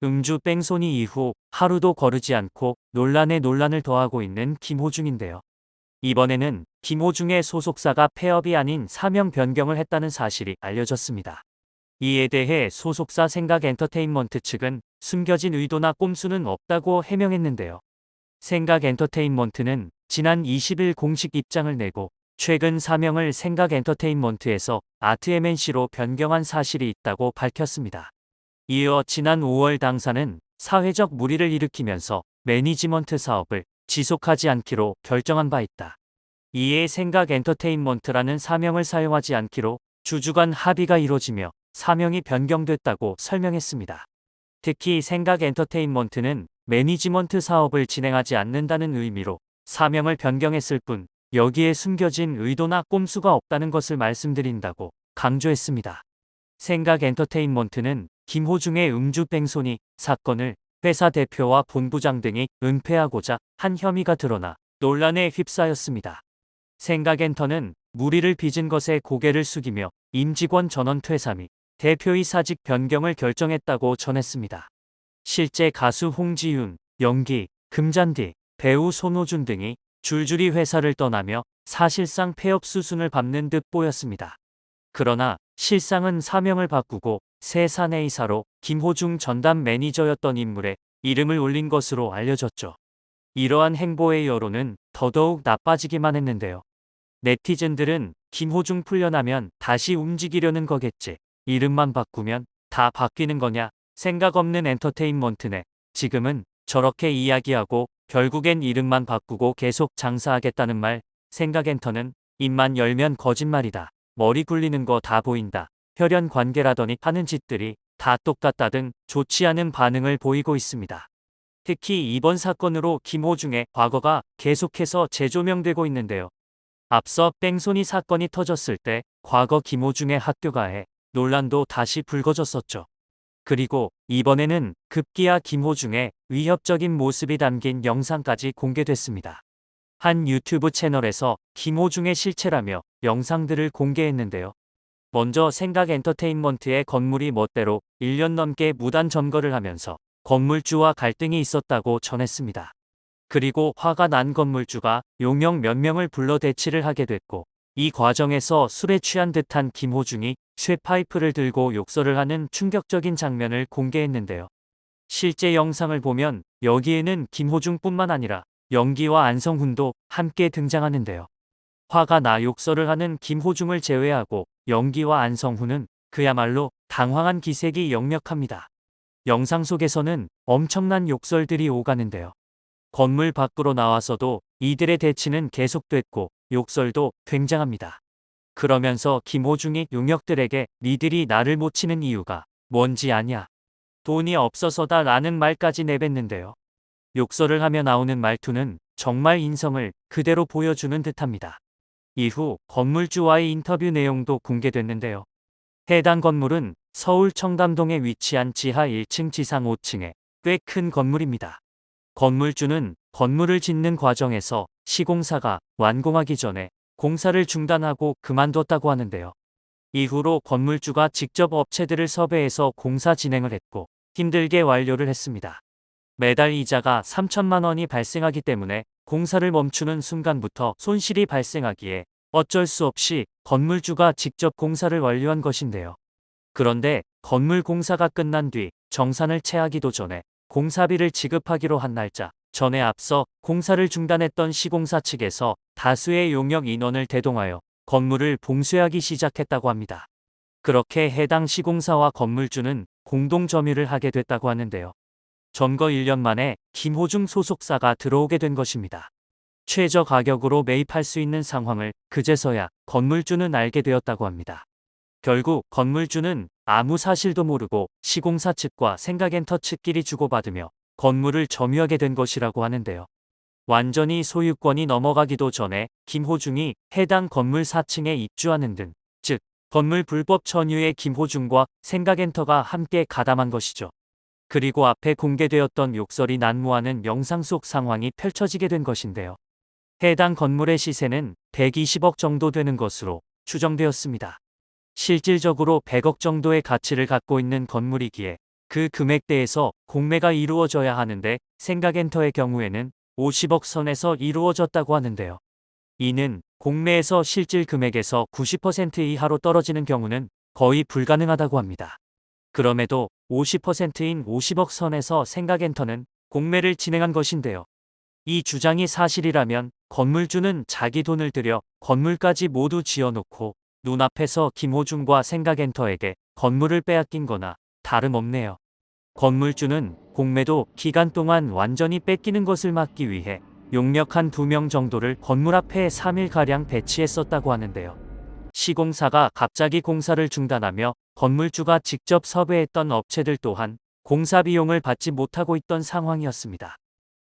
음주 뺑소니 이후 하루도 거르지 않고 논란에 논란을 더하고 있는 김호중인데요. 이번에는 김호중의 소속사가 폐업이 아닌 사명 변경을 했다는 사실이 알려졌습니다. 이에 대해 소속사 생각엔터테인먼트 측은 숨겨진 의도나 꼼수는 없다고 해명했는데요. 생각엔터테인먼트는 지난 20일 공식 입장을 내고 최근 사명을 생각엔터테인먼트에서 아트MNC로 변경한 사실이 있다고 밝혔습니다. 이어 지난 5월 당사는 사회적 물의를 일으키면서 매니지먼트 사업을 지속하지 않기로 결정한 바 있다. 이에 생각엔터테인먼트라는 사명을 사용하지 않기로 주주 간 합의가 이뤄지며 사명이 변경됐다고 설명했습니다. 특히 생각엔터테인먼트는 매니지먼트 사업을 진행하지 않는다는 의미로 사명을 변경했을 뿐 여기에 숨겨진 의도나 꼼수가 없다는 것을 말씀드린다고 강조했습니다. 생각엔터테인먼트는 김호중의 음주 뺑소니 사건을 회사 대표와 본부장 등이 은폐하고자 한 혐의가 드러나 논란에 휩싸였습니다. 생각엔터는 무리를 빚은 것에 고개를 숙이며 임직원 전원 퇴사 및 대표이사직 변경을 결정했다고 전했습니다. 실제 가수 홍지윤, 연기, 금잔디, 배우 손호준 등이 줄줄이 회사를 떠나며 사실상 폐업 수순을 밟는 듯 보였습니다. 그러나 실상은 사명을 바꾸고 새 사내이사로 김호중 전담 매니저였던 인물의 이름을 올린 것으로 알려졌죠. 이러한 행보의 여론은 더더욱 나빠지기만 했는데요. 네티즌들은 김호중 풀려나면 다시 움직이려는 거겠지. 이름만 바꾸면 다 바뀌는 거냐? 생각 없는 엔터테인먼트네. 지금은 저렇게 이야기하고 결국엔 이름만 바꾸고 계속 장사하겠다는 말. 생각엔터는 입만 열면 거짓말이다. 머리 굴리는 거 다 보인다. 혈연 관계라더니 하는 짓들이 다 똑같다 등 좋지 않은 반응을 보이고 있습니다. 특히 이번 사건으로 김호중의 과거가 계속해서 재조명되고 있는데요. 앞서 뺑소니 사건이 터졌을 때 과거 김호중의 학교가에 논란도 다시 불거졌었죠. 그리고 이번에는 급기야 김호중의 위협적인 모습이 담긴 영상까지 공개됐습니다. 한 유튜브 채널에서 김호중의 실체라며 영상들을 공개했는데요. 먼저 생각엔터테인먼트의 건물이 멋대로 1년 넘게 무단 점거를 하면서 건물주와 갈등이 있었다고 전했습니다. 그리고 화가 난 건물주가 용역 몇 명을 불러 대치를 하게 됐고 이 과정에서 술에 취한 듯한 김호중이 쇠파이프를 들고 욕설을 하는 충격적인 장면을 공개했는데요. 실제 영상을 보면 여기에는 김호중뿐만 아니라 연기와 안성훈도 함께 등장하는데요. 화가 나 욕설을 하는 김호중을 제외하고 연기와 안성훈은 그야말로 당황한 기색이 역력합니다. 영상 속에서는 엄청난 욕설들이 오가는데요. 건물 밖으로 나와서도 이들의 대치는 계속됐고 욕설도 굉장합니다. 그러면서 김호중이 용역들에게 니들이 나를 못 치는 이유가 뭔지 아냐? 돈이 없어서다 라는 말까지 내뱉는데요. 욕설을 하며 나오는 말투는 정말 인성을 그대로 보여주는 듯합니다. 이후 건물주와의 인터뷰 내용도 공개됐는데요. 해당 건물은 서울 청담동에 위치한 지하 1층 지상 5층의 꽤 큰 건물입니다. 건물주는 건물을 짓는 과정에서 시공사가 완공하기 전에 공사를 중단하고 그만뒀다고 하는데요. 이후로 건물주가 직접 업체들을 섭외해서 공사 진행을 했고 힘들게 완료를 했습니다. 매달 이자가 3천만 원이 발생하기 때문에 공사를 멈추는 순간부터 손실이 발생하기에 어쩔 수 없이 건물주가 직접 공사를 완료한 것인데요. 그런데 건물 공사가 끝난 뒤 정산을 채하기도 전에 공사비를 지급하기로 한 날짜 전에 앞서 공사를 중단했던 시공사 측에서 다수의 용역 인원을 대동하여 건물을 봉쇄하기 시작했다고 합니다. 그렇게 해당 시공사와 건물주는 공동 점유를 하게 됐다고 하는데요. 점거 1년 만에 김호중 소속사가 들어오게 된 것입니다. 최저 가격으로 매입할 수 있는 상황을 그제서야 건물주는 알게 되었다고 합니다. 결국 건물주는 아무 사실도 모르고 시공사 측과 생각엔터 측끼리 주고받으며 건물을 점유하게 된 것이라고 하는데요. 완전히 소유권이 넘어가기도 전에 김호중이 해당 건물 4층에 입주하는 등, 즉 건물 불법 점유에 김호중과 생각엔터가 함께 가담한 것이죠. 그리고 앞에 공개되었던 욕설이 난무하는 영상 속 상황이 펼쳐지게 된 것인데요. 해당 건물의 시세는 120억 정도 되는 것으로 추정되었습니다. 실질적으로 100억 정도의 가치를 갖고 있는 건물이기에 그 금액대에서 공매가 이루어져야 하는데 생각엔터의 경우에는 50억 선에서 이루어졌다고 하는데요. 이는 공매에서 실질 금액에서 90% 이하로 떨어지는 경우는 거의 불가능하다고 합니다. 그럼에도 50%인 50억 선에서 생각엔터는 공매를 진행한 것인데요. 이 주장이 사실이라면 건물주는 자기 돈을 들여 건물까지 모두 지어놓고 눈앞에서 김호중과 생각엔터에게 건물을 빼앗긴 거나 다름없네요. 건물주는 공매도 기간 동안 완전히 뺏기는 것을 막기 위해 용력한 2명 정도를 건물 앞에 3일가량 배치했었다고 하는데요. 시공사가 갑자기 공사를 중단하며 건물주가 직접 섭외했던 업체들 또한 공사 비용을 받지 못하고 있던 상황이었습니다.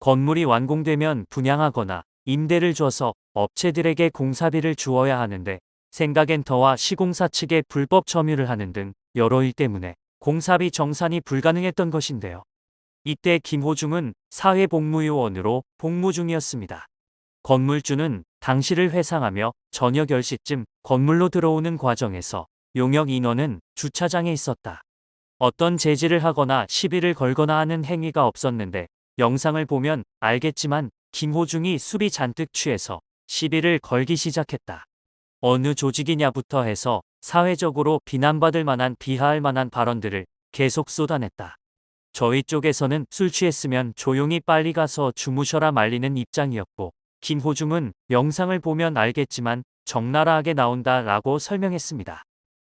건물이 완공되면 분양하거나 임대를 줘서 업체들에게 공사비를 주어야 하는데 생각엔터와 시공사 측에 불법 점유를 하는 등 여러 일 때문에 공사비 정산이 불가능했던 것인데요. 이때 김호중은 사회복무요원으로 복무 중이었습니다. 건물주는 당시를 회상하며 저녁 10시쯤 건물로 들어오는 과정에서 용역 인원은 주차장에 있었다. 어떤 제지를 하거나 시비를 걸거나 하는 행위가 없었는데 영상을 보면 알겠지만 김호중이 술이 잔뜩 취해서 시비를 걸기 시작했다. 어느 조직이냐부터 해서 사회적으로 비난받을 만한 비하할 만한 발언들을 계속 쏟아냈다. 저희 쪽에서는 술 취했으면 조용히 빨리 가서 주무셔라 말리는 입장이었고 김호중은 영상을 보면 알겠지만 적나라하게 나온다라고 설명했습니다.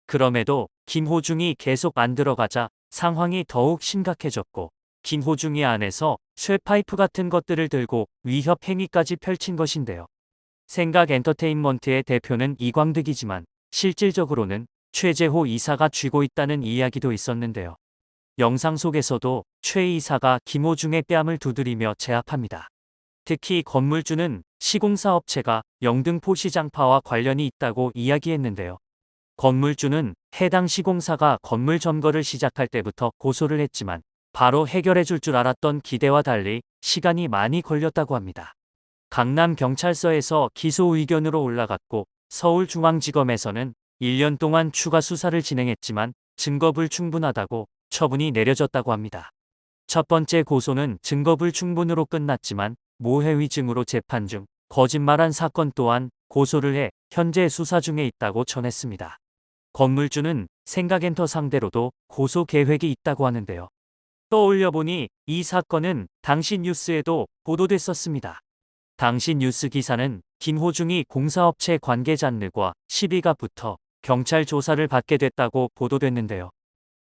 그럼에도 김호중이 계속 안 들어가자 상황이 더욱 심각해졌고 김호중이 안에서 쇠파이프 같은 것들을 들고 위협 행위까지 펼친 것인데요. 생각엔터테인먼트의 대표는 이광득이지만 실질적으로는 최재호 이사가 쥐고 있다는 이야기도 있었는데요. 영상 속에서도 최 이사가 김호중의 뺨을 두드리며 제압합니다. 특히 건물주는 시공사 업체가 영등포 시장파와 관련이 있다고 이야기했는데요. 건물주는 해당 시공사가 건물 점거를 시작할 때부터 고소를 했지만 바로 해결해 줄 줄 알았던 기대와 달리 시간이 많이 걸렸다고 합니다. 강남경찰서에서 기소 의견으로 올라갔고 서울중앙지검에서는 1년 동안 추가 수사를 진행했지만 증거 불충분하다고 처분이 내려졌다고 합니다. 첫 번째 고소는 증거 불충분으로 끝났지만 모해 위증으로 재판 중 거짓말한 사건 또한 고소를 해 현재 수사 중에 있다고 전했습니다. 건물주는 생각엔터 상대로도 고소 계획이 있다고 하는데요. 떠올려보니 이 사건은 당시 뉴스에도 보도됐었습니다. 당시 뉴스 기사는 김호중이 공사업체 관계자들과 시비가 붙어 경찰 조사를 받게 됐다고 보도됐는데요.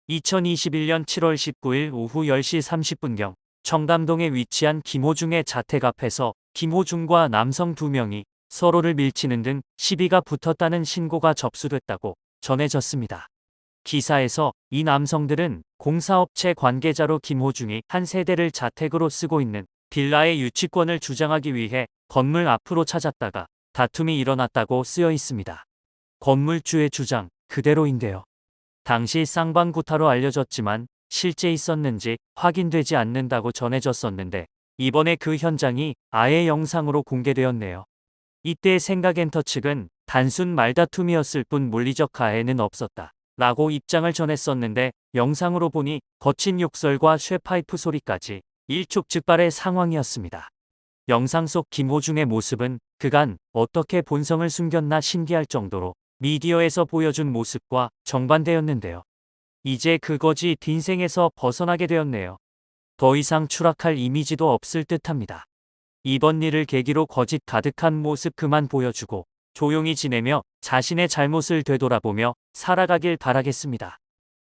2021년 7월 19일 오후 10시 30분경 청담동에 위치한 김호중의 자택 앞에서 김호중과 남성 2명이 서로를 밀치는 등 시비가 붙었다는 신고가 접수됐다고 전해졌습니다. 기사에서 이 남성들은 공사업체 관계자로 김호중이 한 세대를 자택으로 쓰고 있는 빌라의 유치권을 주장하기 위해 건물 앞으로 찾았다가 다툼이 일어났다고 쓰여 있습니다. 건물주의 주장 그대로인데요. 당시 쌍방구타로 알려졌지만 실제 있었는지 확인되지 않는다고 전해졌었는데 이번에 그 현장이 아예 영상으로 공개되었네요. 이때 생각엔터 측은 단순 말다툼이었을 뿐 물리적 가해는 없었다 라고 입장을 전했었는데 영상으로 보니 거친 욕설과 쇠파이프 소리까지 일촉즉발의 상황이었습니다. 영상 속 김호중의 모습은 그간 어떻게 본성을 숨겼나 신기할 정도로 미디어에서 보여준 모습과 정반대였는데요. 이제 그거지 빈생에서 벗어나게 되었네요. 더 이상 추락할 이미지도 없을 듯합니다. 이번 일을 계기로 거짓 가득한 모습 그만 보여주고 조용히 지내며 자신의 잘못을 되돌아보며 살아가길 바라겠습니다.